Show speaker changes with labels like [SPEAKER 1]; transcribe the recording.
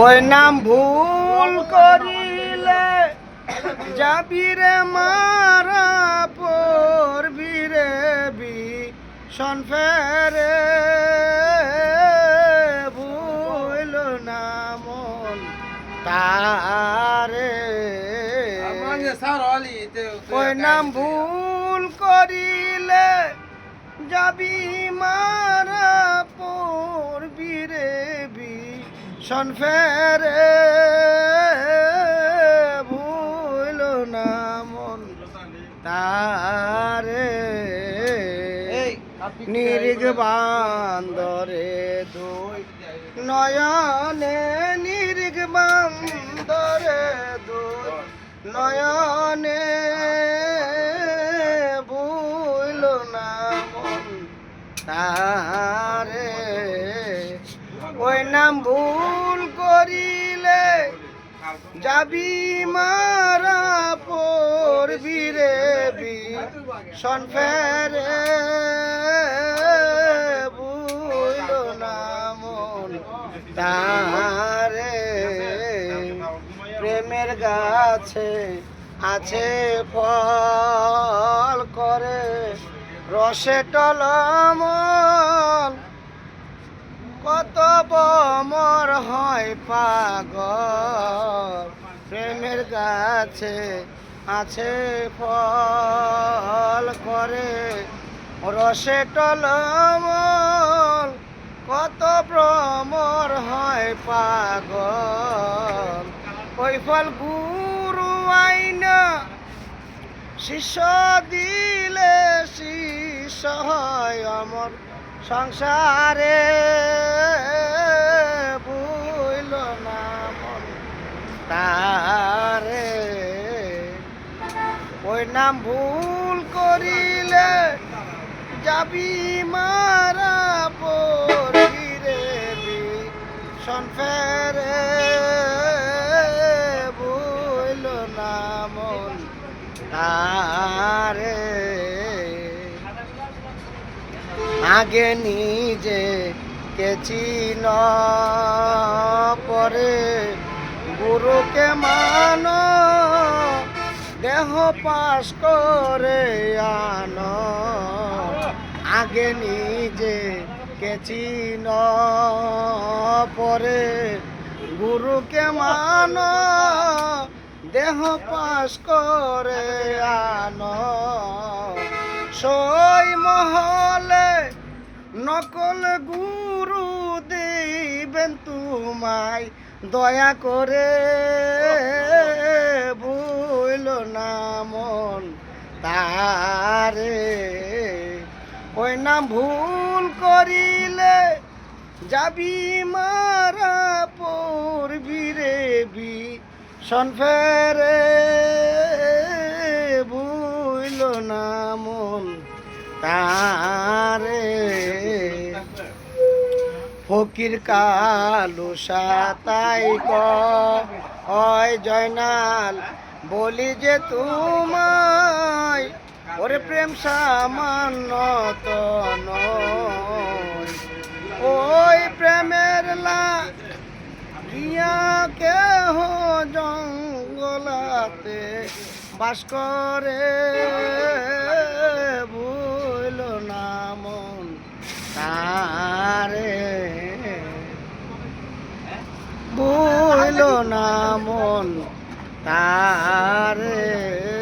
[SPEAKER 1] ওই নাম ভুল করিলে যাবি রে মারা পড়বি রে বিষণ ফেরে ভুল না মন তারে ওই নাম ভুল করিলে যাবি মারা পড়বি রে বিষণ ফেরে ভুল না মন তারে নির্গ বান্দরে দুই নয়নে নির্গ বান্দরে দুই নয়নে ভুল না মন তারে ওই নাম ভুল করিলে যাবি মারা পড়বি রে বিষণ ফেরে ভুল না মন তারে প্রেমের গাছে আছে ফল করে রসে টলমল কত বমর হয় পাগল প্রেমের গাছে আছে ফল করে রসে টলমল কত ভ্রমর হয় পাগল ওই ফল গুরু আইনা শিষ্য দিলে শিষ্য হয় অমর সংসারে ভুল না মন তারে ওই নাম ভুল করিলে যাবি মারা পড়বি রে বিষণ ফেরে ভুল না মন তারে আগে নিজে কেচিন পরে গুরুকে মান দেহ পাশ করে আন আগে নিজে কেচিন পরে গুরুকে মান দেহ পাশ করে আন সই মহলে নকল গুরু দিবেন তোমায় দয়া করে ভুল না মন তারে ওই নাম ভুল করিলে যাবি মারা পড়বি রে বিষণ ফেরে ভুল না মন তারে ফকির কালু সাতাই কয় জয়নাল বলি যে তোমায় ওরে প্রেম সামান্য তো নয় ওই প্রেমের লাগিয়া কেহ জঙ্গলাতে বাস করে ভুল না মন তারে ভুল না মন তারে।